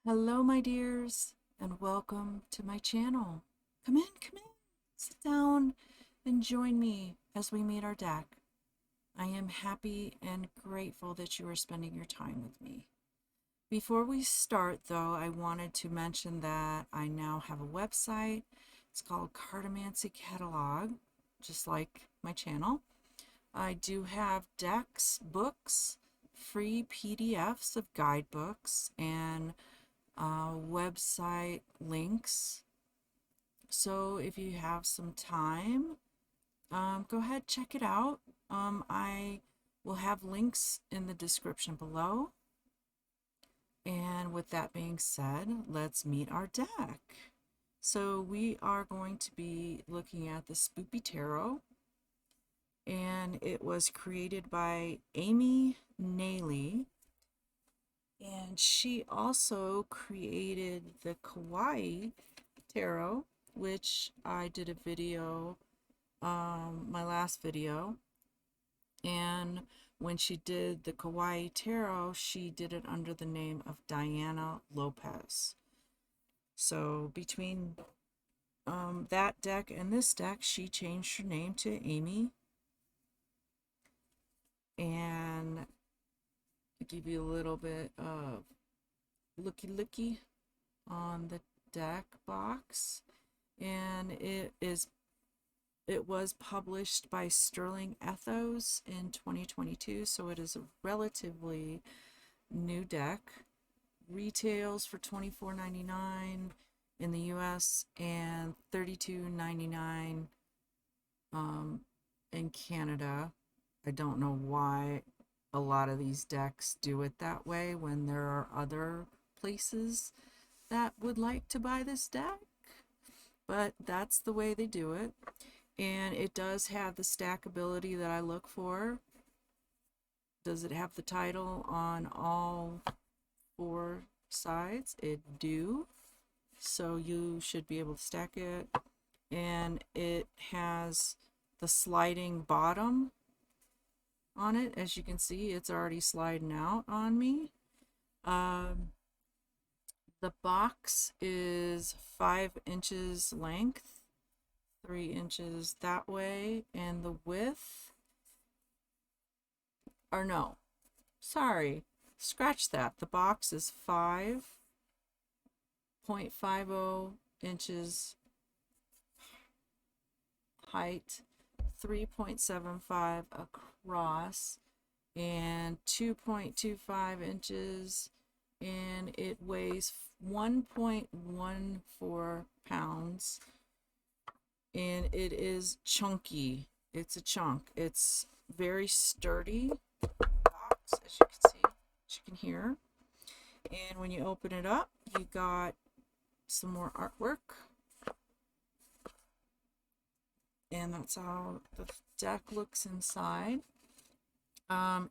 Hello, my dears, and welcome to my channel. Come in, sit down and join me as we meet our deck. I am happy and grateful that you are spending your time with me. Before we start, though, I wanted to mention that I now have a website. It's called Cartomancy Catalog, just like my channel. I do have decks, books, free PDFs of guidebooks, and website links. So if you have some time, go ahead, check it out. I will have links in the description below. And with that being said, let's meet our deck. So we are going to be looking at the Spoopy Tarot, and it was created by Naeily, and she also created the Kawaii Tarot, which I did a video, my last video, and when she did the Kawaii Tarot, she did it under the name of Diana Lopez. So between that deck and this deck, she changed her name to Amy. And I'll give you a little bit of looky on the deck box. And it was published by Sterling Ethos in 2022, so it is a relatively new deck. Retails for $24.99 in the US and $32.99 in Canada. I don't know why a lot of these decks do it that way when there are other places that would like to buy this deck, but that's the way they do it. And it does have the stackability that I look for. Does it have the title on all four sides? It do. So you should be able to stack it. And it has the sliding bottom on it. As you can see, it's already sliding out on me. The box is 5 inches length, 3 inches that way, and the width, or no, sorry, scratch that. The box is 5.50 inches height, 3.75 across, and 2.25 inches, and it weighs 1.14 pounds, and it is chunky. It's a chunk. It's very sturdy box, as you can see, as you can hear. And when you open it up, you got some more artwork, and that's how the deck looks inside.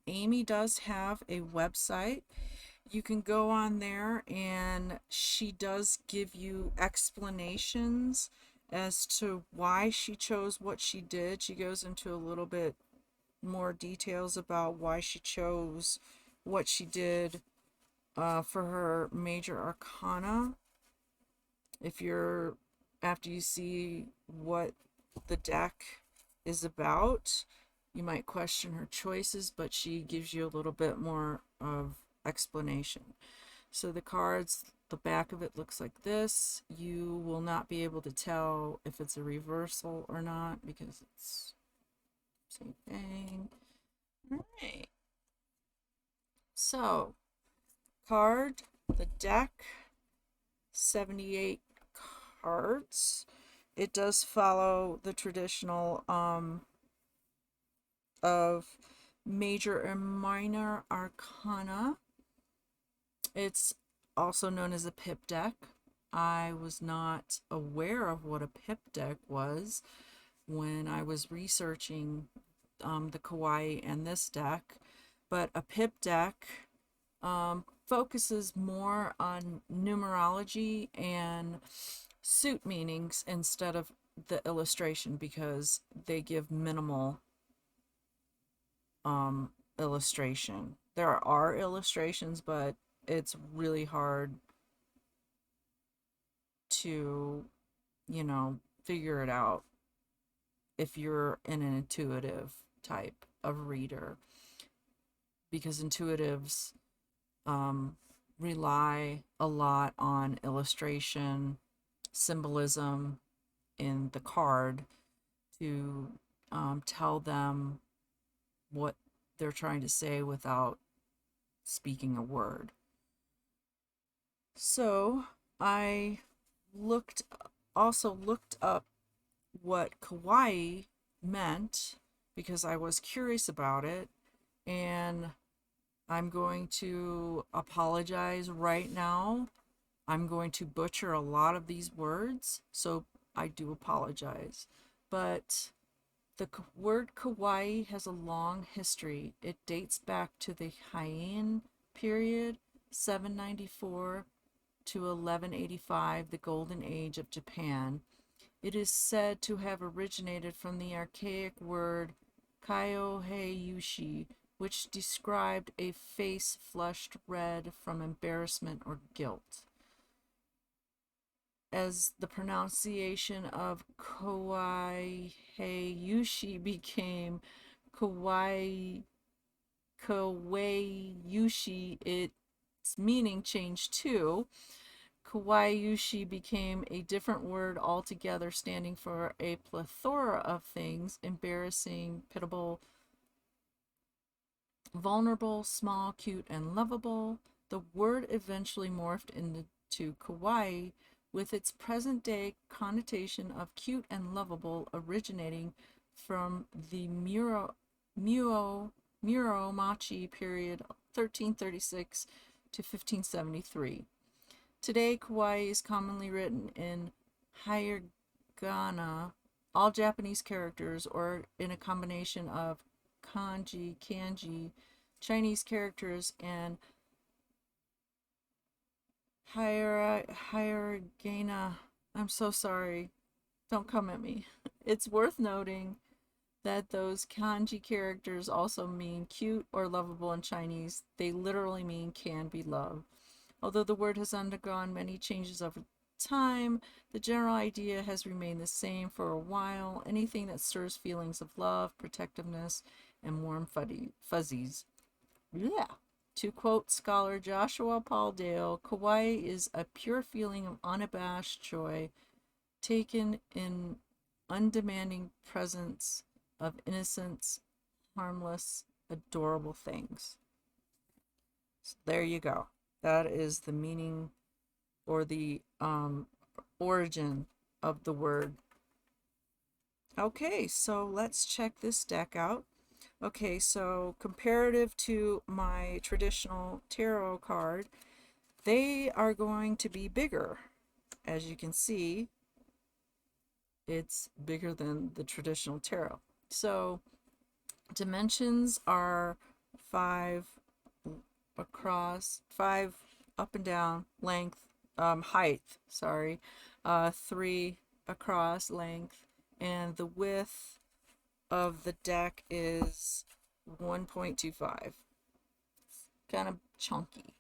Amy does have a website. You can go on there, and she does give you explanations as to why she chose what she did. She goes into a little bit more details about why she chose what she did for her major arcana. After you see what the deck is about, you might question her choices, but she gives you a little bit more of explanation. So the cards, the back of it looks like this. You will not be able to tell if it's a reversal or not because it's the same thing. All right. So, the deck, 78 cards. It does follow the traditional of major and minor arcana. It's also known as a pip deck. I was not aware of what a pip deck was when I was researching the Kawaii and this deck, but a pip deck focuses more on numerology and suit meanings instead of the illustration, because they give minimal illustration. There are illustrations, but it's really hard to, figure it out if you're an intuitive type of reader, because intuitives rely a lot on illustration, symbolism in the card to tell them what they're trying to say without speaking a word. So I looked looked up what kawaii meant because I was curious about it, and I'm going to apologize right now. I'm going to butcher a lot of these words, so I do apologize. But the word kawaii has a long history. It dates back to the Heian period, 794 to 1185, the Golden Age of Japan. It is said to have originated from the archaic word kyohei-yushi, which described a face flushed red from embarrassment or guilt. As the pronunciation of kawaii-yushi became kawaii-yushi, its meaning changed too. Kawaii-yushi became a different word altogether, standing for a plethora of things: embarrassing, pitiable, vulnerable, small, cute, and lovable. The word eventually morphed into kawaii, with its present-day connotation of cute and lovable originating from the Muromachi period, 1336 to 1573. Today, kawaii is commonly written in hiragana, all Japanese characters, or in a combination of kanji, Chinese characters, and hiragana. I'm so sorry. Don't come at me. It's worth noting that those kanji characters also mean cute or lovable in Chinese. They literally mean can be loved. Although the word has undergone many changes over time, the general idea has remained the same for a while: anything that stirs feelings of love, protectiveness, and warm fuzzies. Yeah. To quote scholar Joshua Paul Dale, kawaii is a pure feeling of unabashed joy taken in undemanding presence of innocence, harmless, adorable things. So there you go. That is the meaning, or the origin of the word. Okay, so let's check this deck out. Okay, so comparative to my traditional tarot card, they are going to be bigger. As you can see, it's bigger than the traditional tarot. So dimensions are 5 across, 5 up and down, length, height, sorry, 3 across, length, and the width of the deck is 1.25. Kind of chunky.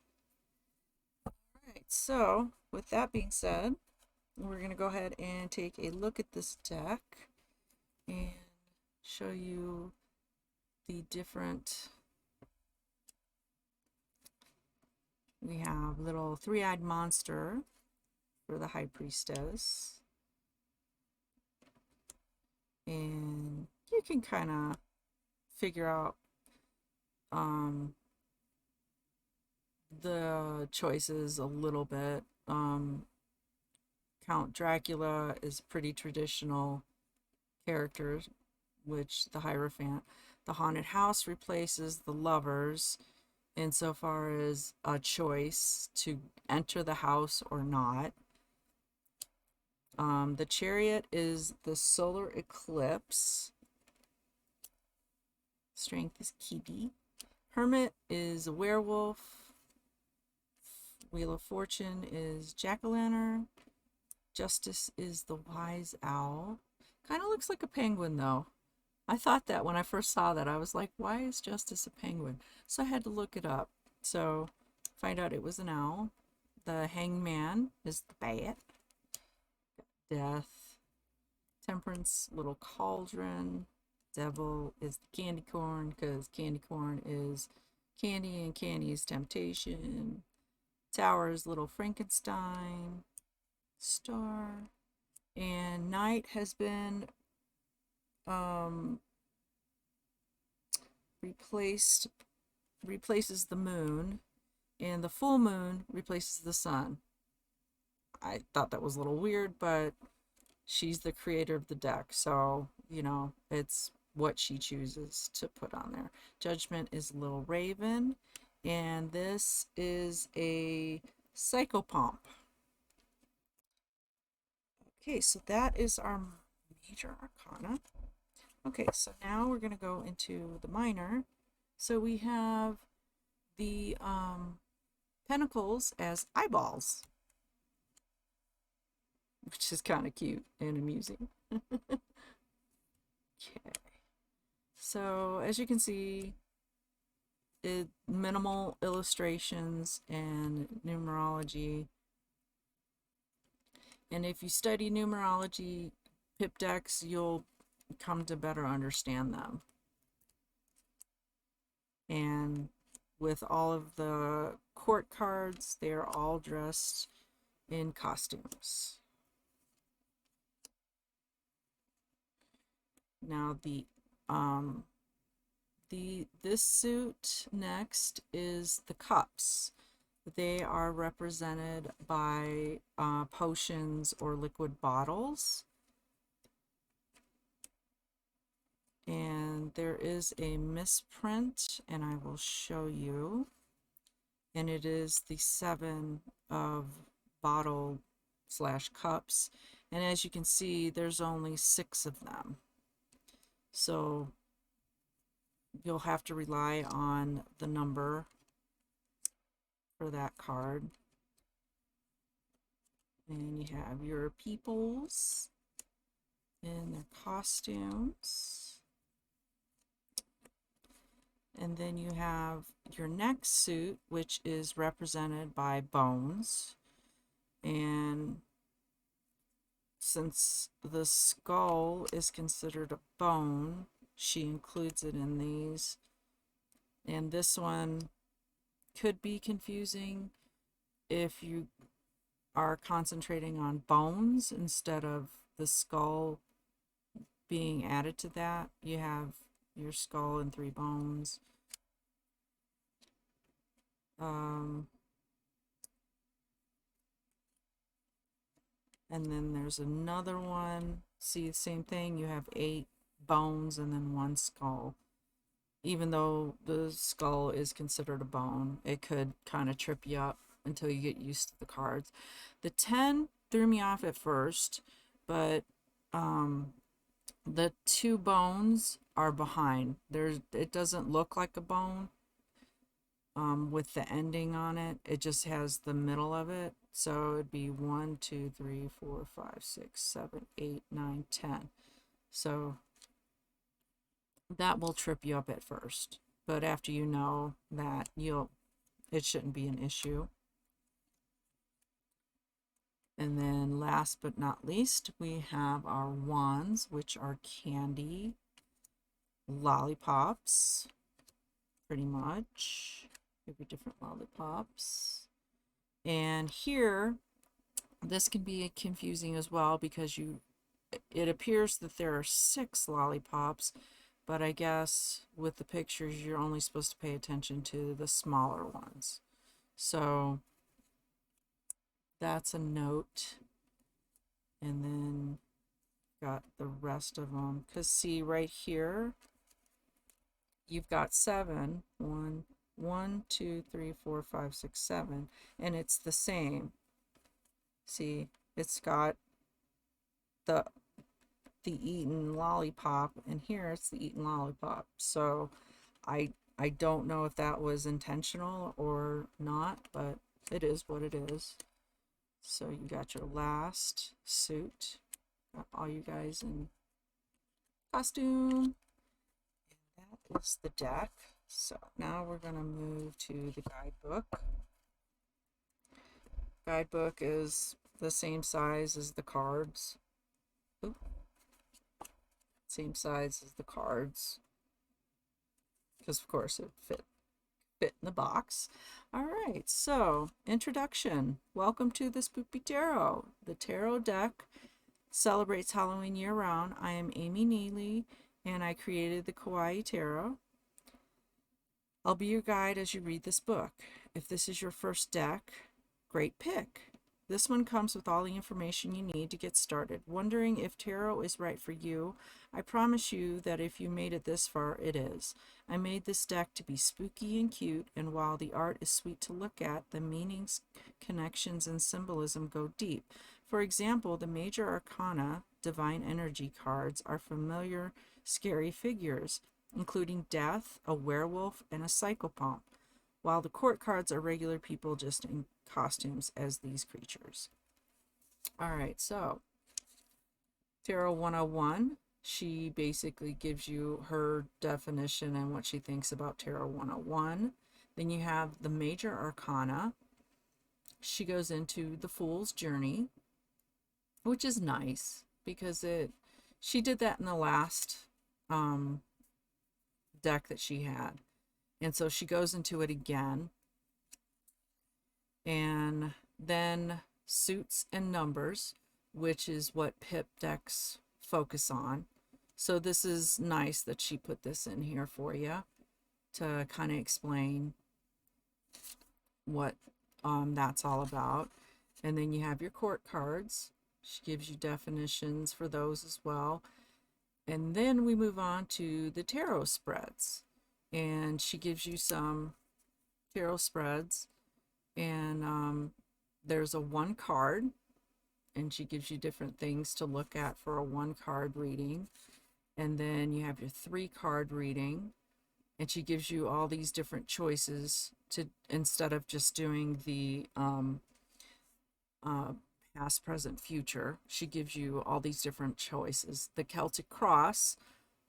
Alright, so with that being said, we're going to go ahead and take a look at this deck and show you the different. We have little three-eyed monster for the High Priestess. And you can kind of figure out the choices a little bit. Count Dracula is pretty traditional character, which the Hierophant. The haunted house replaces the lovers insofar as a choice to enter the house or not. The Chariot is the solar eclipse. Strength is Kibi. Hermit is a werewolf. Wheel of Fortune is jack-o'-lantern. Justice is the wise owl. Kind of looks like a penguin though. I thought that when I first saw that. I was like, why is Justice a penguin? So I had to look it up. So find out it was an owl. The Hangman is the bat. death. Temperance, little cauldron. Devil is the candy corn because candy corn is candy and candy is temptation. Tower is little Frankenstein. Star. And night has been um, replaces the moon, and the full moon replaces the sun. I thought that was a little weird, but she's the creator of the deck, so it's what she chooses to put on there. Judgment is Little Raven, and this is a Psychopomp. Okay, so that is our major arcana. Okay, so now we're going to go into the minor. So we have the pentacles as eyeballs, which is kind of cute and amusing. Okay. So as you can see, minimal illustrations and numerology. And if you study numerology pip decks, you'll come to better understand them. And with all of the court cards, they're all dressed in costumes. Now this suit next is the cups. They are represented by potions or liquid bottles. And there is a misprint, and I will show you. And it is the 7 of bottle / cups. And as you can see, there's only 6 of them. So you'll have to rely on the number for that card. And you have your peoples in their costumes. And then you have your next suit, which is represented by bones. And since the skull is considered a bone, she includes it in these. And this one could be confusing if you are concentrating on bones instead of the skull being added to that. You have your skull and 3 bones. And then there's another one. See, the same thing. You have 8 bones and then 1 skull. Even though the skull is considered a bone, it could kind of trip you up until you get used to the cards. The 10 threw me off at first, but the 2 bones are behind. It doesn't look like a bone with the ending on it. It just has the middle of it. So it'd be 1, 2, 3, 4, 5, 6, 7, 8, 9, 10. So that will trip you up at first. But after you know that, it shouldn't be an issue. And then last but not least, we have our wands, which are candy lollipops, pretty much. Every different lollipops. And here, this can be confusing as well because it appears that there are 6 lollipops, but I guess with the pictures, you're only supposed to pay attention to the smaller ones. So that's a note. And then got the rest of them. Because see right here, you've got 7. 1, 2, 3, 4, 5, 6, 7. And it's the same. See, it's got the eaten lollipop, and here it's the eaten lollipop. So I don't know if that was intentional or not, but it is what it is. So you got your last suit. Got all you guys in costume. And that is the deck. So now we're going to move to the guidebook. Guidebook is the same size as the cards. Oop, same size as the cards, because of course it fit in the box. All right, so introduction. Welcome to the Spoopy Tarot. The tarot deck celebrates Halloween year-round. I am Amy Naeily, and I created the Kawaii Tarot. I'll be your guide as you read this book. If this is your first deck, great pick. This one comes with all the information you need to get started. Wondering if tarot is right for you? I promise you that if you made it this far, it is. I made this deck to be spooky and cute, and while the art is sweet to look at, the meanings, connections, and symbolism go deep. For example, the major arcana, divine energy cards, are familiar, scary figures, including death, a werewolf, and a psychopomp, while the court cards are regular people just in costumes as these creatures. All right, so Tarot 101, she basically gives you her definition and what she thinks about Tarot 101. Then you have the major arcana. She goes into the Fool's Journey, which is nice because she did that in the last deck that she had. And so she goes into it again. And then Suits and Numbers, which is what Pip decks focus on. So this is nice that she put this in here for you to kind of explain what that's all about. And then you have your court cards. She gives you definitions for those as well. And then we move on to the tarot spreads. And she gives you some tarot spreads. And there's a 1 card. And she gives you different things to look at for a 1 card reading. And then you have your 3 card reading. And she gives you all these different choices to, instead of just doing the past, present, future, she gives you all these different choices. The Celtic Cross,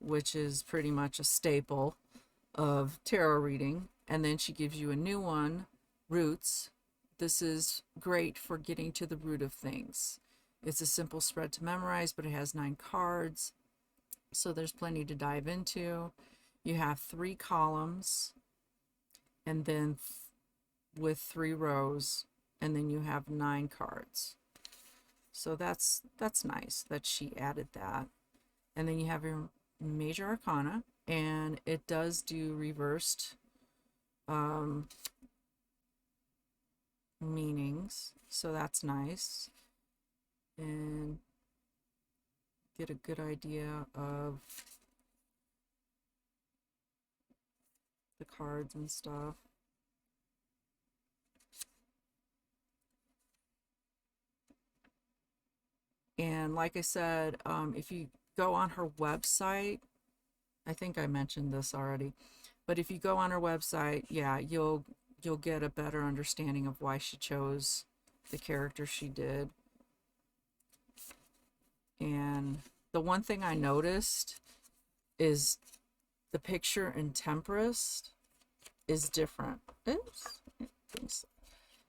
which is pretty much a staple of tarot reading, and then she gives you a new one, Roots. This is great for getting to the root of things. It's a simple spread to memorize, but it has 9 cards, so there's plenty to dive into. You have 3 columns, and then with 3 rows, and then you have 9 cards. So that's nice that she added that. And then you have your major arcana, and it does do reversed meanings, so that's nice, and get a good idea of the cards and stuff. And like I said, if you go on her website, I think I mentioned this already, but if you go on her website, yeah, you'll get a better understanding of why she chose the character she did. And the one thing I noticed is the picture in Temperance is different. Oops.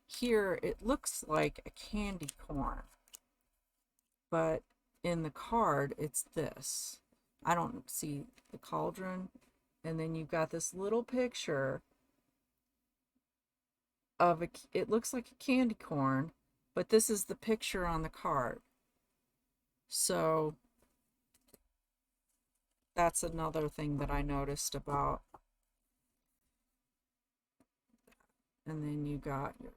Here it looks like a candy corn, but in the card it's this. I don't see the cauldron, and then you've got this little picture of it looks like a candy corn, but this is the picture on the card. So that's another thing that I noticed about. And then you got your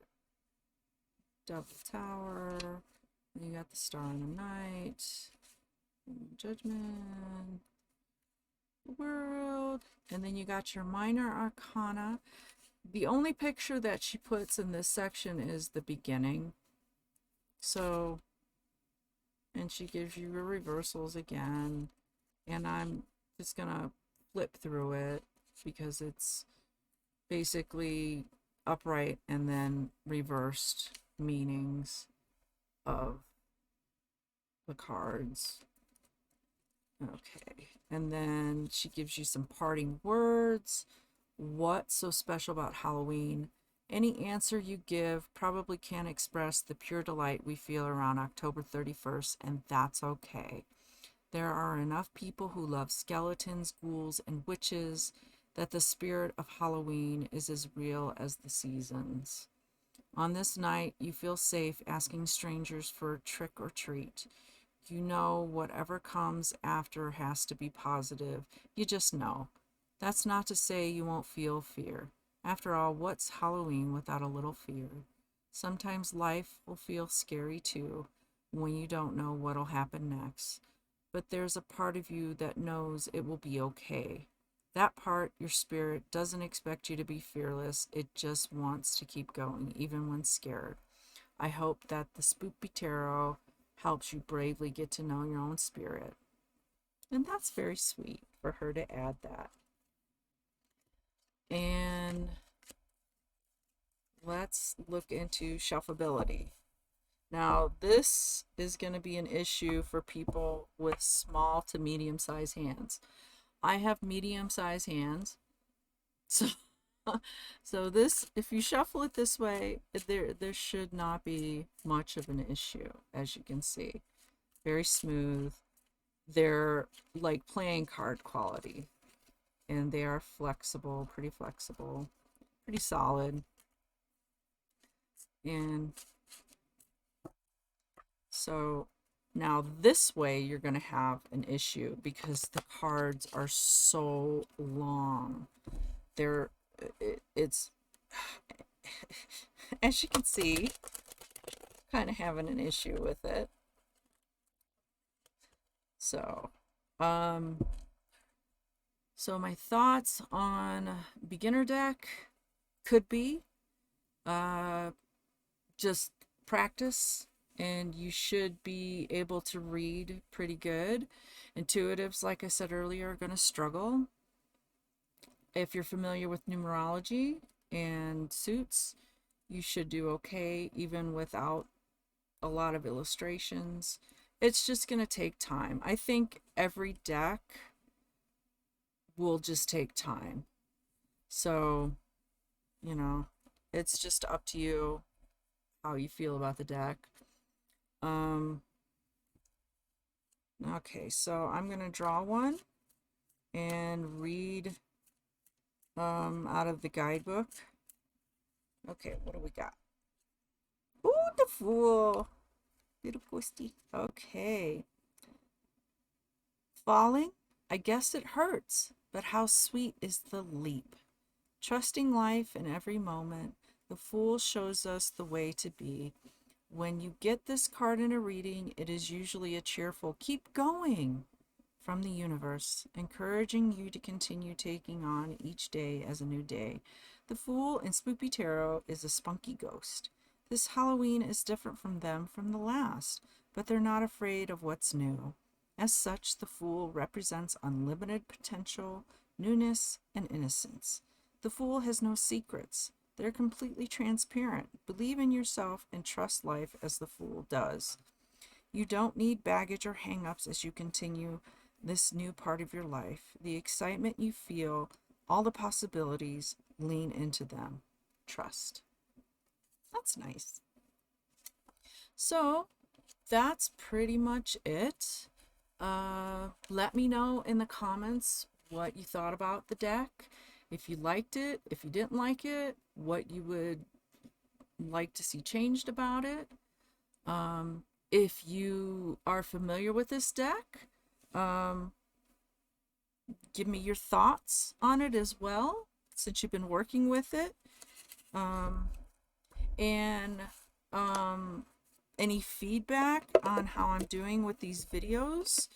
Devil Tower, and you got the Star in the Night, Judgment, the World, and then you got your Minor Arcana. The only picture that she puts in this section is the beginning. So, and she gives you your reversals again, and I'm just gonna flip through it because it's basically upright and then reversed meanings of the cards. Okay, and then she gives you some parting words. What's so special about Halloween? Any answer you give probably can't express the pure delight we feel around October 31st, and that's okay. There are enough people who love skeletons, ghouls, and witches that the spirit of Halloween is as real as the seasons. On this night, you feel safe asking strangers for a trick or treat. You know whatever comes after has to be positive. You just know. That's not to say you won't feel fear. After all, what's Halloween without a little fear? Sometimes life will feel scary too when you don't know what'll happen next. But there's a part of you that knows it will be okay. That part, your spirit, doesn't expect you to be fearless. It just wants to keep going, even when scared. I hope that the Spoopy Tarot helps you bravely get to know your own spirit. And that's very sweet for her to add that. And let's look into shuffleability. Now, this is going to be an issue for people with small to medium-sized hands. I have medium-sized hands, so this, if you shuffle it this way, there should not be much of an issue, as you can see. Very smooth. They're like playing card quality, and they are flexible, pretty solid. And so now this way you're going to have an issue because the cards are so long. It's as you can see, kind of having an issue with it. So my thoughts on beginner deck could be just practice, and you should be able to read pretty good. Intuitives, like I said earlier, are going to struggle. If you're familiar with numerology and suits, you should do okay even without a lot of illustrations. It's just going to take time. I think every deck will just take time. So, you know, it's just up to you how you feel about the deck. Okay, so I'm going to draw one and read out of the guidebook. Okay, what do we got? Ooh, the Fool. Little ghosty. Okay. Falling? I guess it hurts, but how sweet is the leap. Trusting life in every moment, the Fool shows us the way to be. When you get this card in a reading, it is usually a cheerful "keep going" from the universe, encouraging you to continue taking on each day as a new day. The Fool in Spoopy Tarot is a spunky ghost. This Halloween is different from them from the last, but they're not afraid of what's new. As such, the Fool represents unlimited potential, newness, and innocence. The Fool has no secrets. They're completely transparent. Believe in yourself and trust life as the Fool does. You don't need baggage or hang-ups as you continue this new part of your life. The excitement you feel, all the possibilities, lean into them. Trust. That's nice. So that's pretty much it. Let me know in the comments what you thought about the deck. If you liked it, if you didn't like it, what you would like to see changed about it. If you are familiar with this deck, give me your thoughts on it as well, since you've been working with it. And any feedback on how I'm doing with these videos,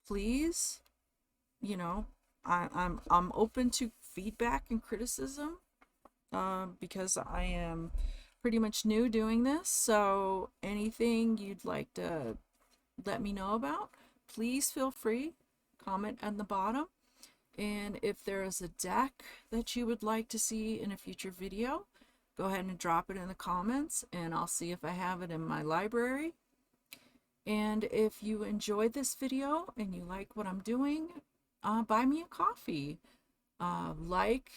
please, you know, I'm open to feedback and criticism, because I am pretty much new doing this. So anything you'd like to let me know about, please feel free, comment at the bottom. And if there is a deck that you would like to see in a future video, go ahead and drop it in the comments, and I'll see if I have it in my library. And if you enjoyed this video and you like what I'm doing, buy me a coffee. Like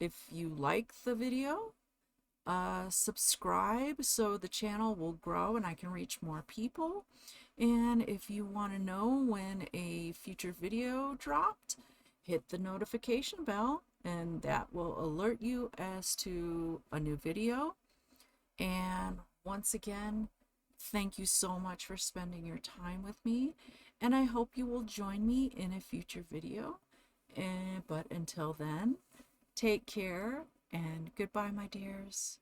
If you like the video, subscribe so the channel will grow and I can reach more people. And if you want to know when a future video dropped, hit the notification bell and that will alert you as to a new video. And once again, thank you so much for spending your time with me, and I hope you will join me in a future video. But until then, take care and goodbye, my dears.